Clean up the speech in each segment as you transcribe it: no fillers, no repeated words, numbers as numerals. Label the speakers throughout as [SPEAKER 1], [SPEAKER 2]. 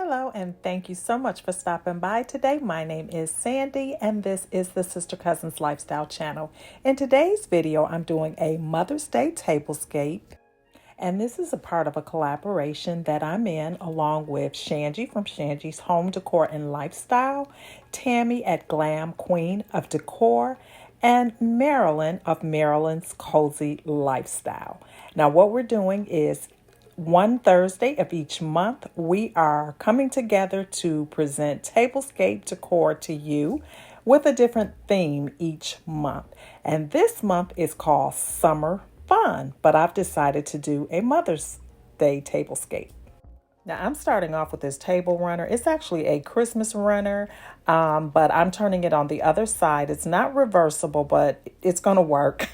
[SPEAKER 1] Hello, and thank you so much for stopping by today. My name is Sandy, and this is the Sister Cousins Lifestyle channel. In today's video, I'm doing a Mother's Day tablescape, and this is a part of a collaboration that I'm in along with Shanji from Shanji's Home Decor and Lifestyle, Tammy at Glam Queen of Decor, and Marilyn of Marilyn's Cozy Lifestyle. Now, what we're doing is one Thursday of each month, we are coming together to present Tablescape decor to you with a different theme each month. And this month is called Summer Fun, but I've decided to do a Mother's Day Tablescape. Now, I'm starting off with this table runner. It's actually a Christmas runner, but I'm turning it on the other side. It's not reversible, but it's going to work.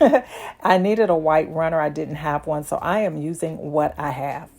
[SPEAKER 1] I needed a white runner. I didn't have one, so I am using what I have.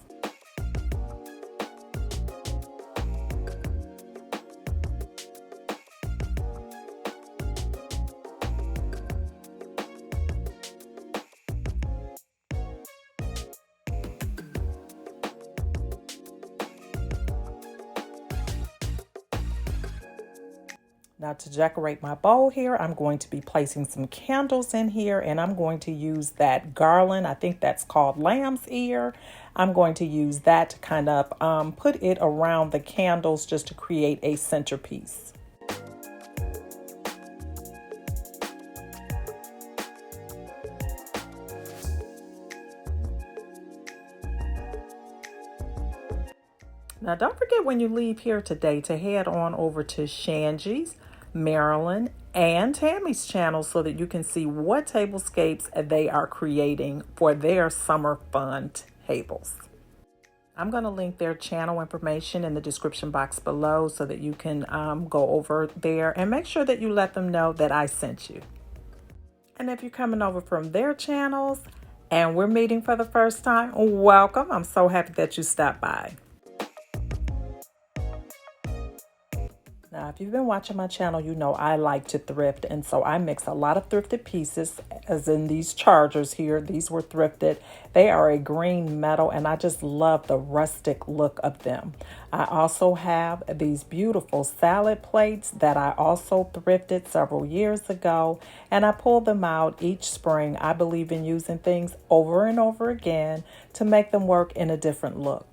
[SPEAKER 1] Now, to decorate my bowl here, I'm going to be placing some candles in here, and I'm going to use that garland. I think that's called lamb's ear. I'm going to use that to kind of put it around the candles just to create a centerpiece. Now, don't forget when you leave here today to head on over to Shanji's, Marilyn, and Tammy's channel so that you can see what tablescapes they are creating for their summer fun tables. I'm going to link their channel information in the description box below so that you can go over there and make sure that you let them know that I sent you. And if you're coming over from their channels and we're meeting for the first time, welcome. I'm so happy that you stopped by. Now, if you've been watching my channel, you know I like to thrift, and so I mix a lot of thrifted pieces, as in these chargers here. These were thrifted. They are a green metal, and I just love the rustic look of them. I also have these beautiful salad plates that I also thrifted several years ago, and I pull them out each spring. I believe in using things over and over again to make them work in a different look.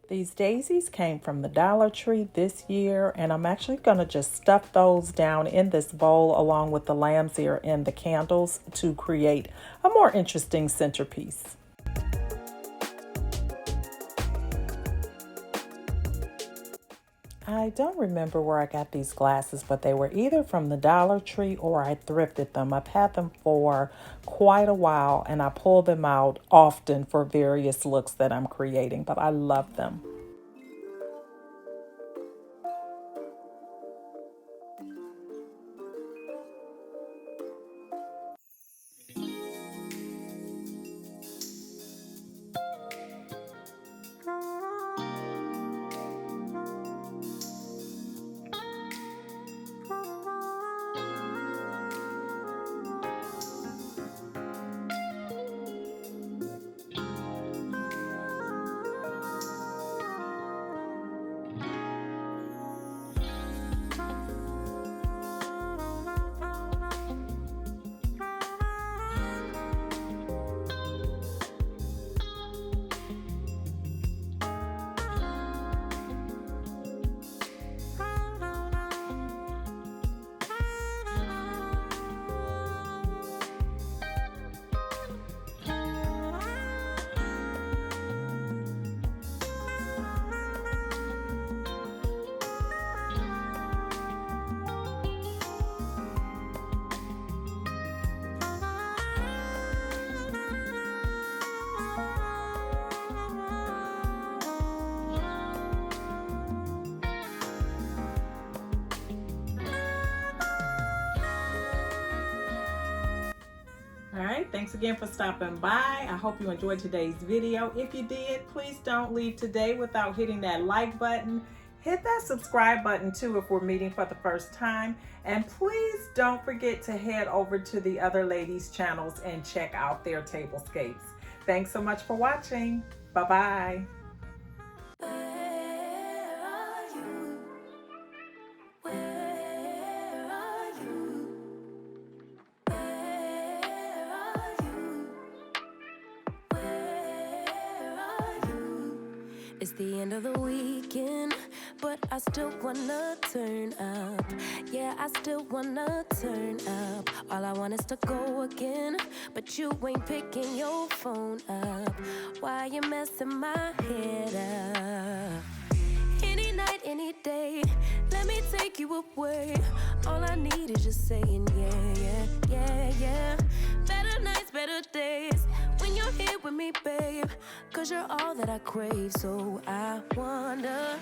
[SPEAKER 1] These daisies came from the Dollar Tree this year, and I'm actually going to just stuff those down in this bowl along with the lamb's ear and the candles to create a more interesting centerpiece. I don't remember where I got these glasses, but they were either from the Dollar Tree or I thrifted them. I've had them for quite a while, and I pull them out often for various looks that I'm creating, but I love them. Thanks again for stopping by. I hope you enjoyed today's video. If you did, please don't leave today without hitting that like button. Hit that subscribe button too if we're meeting for the first time. And please don't forget to head over to the other ladies' channels and check out their tablescapes. Thanks so much for watching. Bye-bye.
[SPEAKER 2] It's the end of the weekend, but I still wanna turn up. Yeah, I still wanna turn up. All I want is to go again, but you ain't picking your phone up. Why you messing my head up? Any night, any day, let me take you away. All I need is just saying yeah, yeah, yeah, yeah. Better nights, better days, when you're here with me, babe. 'Cause you're all that I crave, so I wonder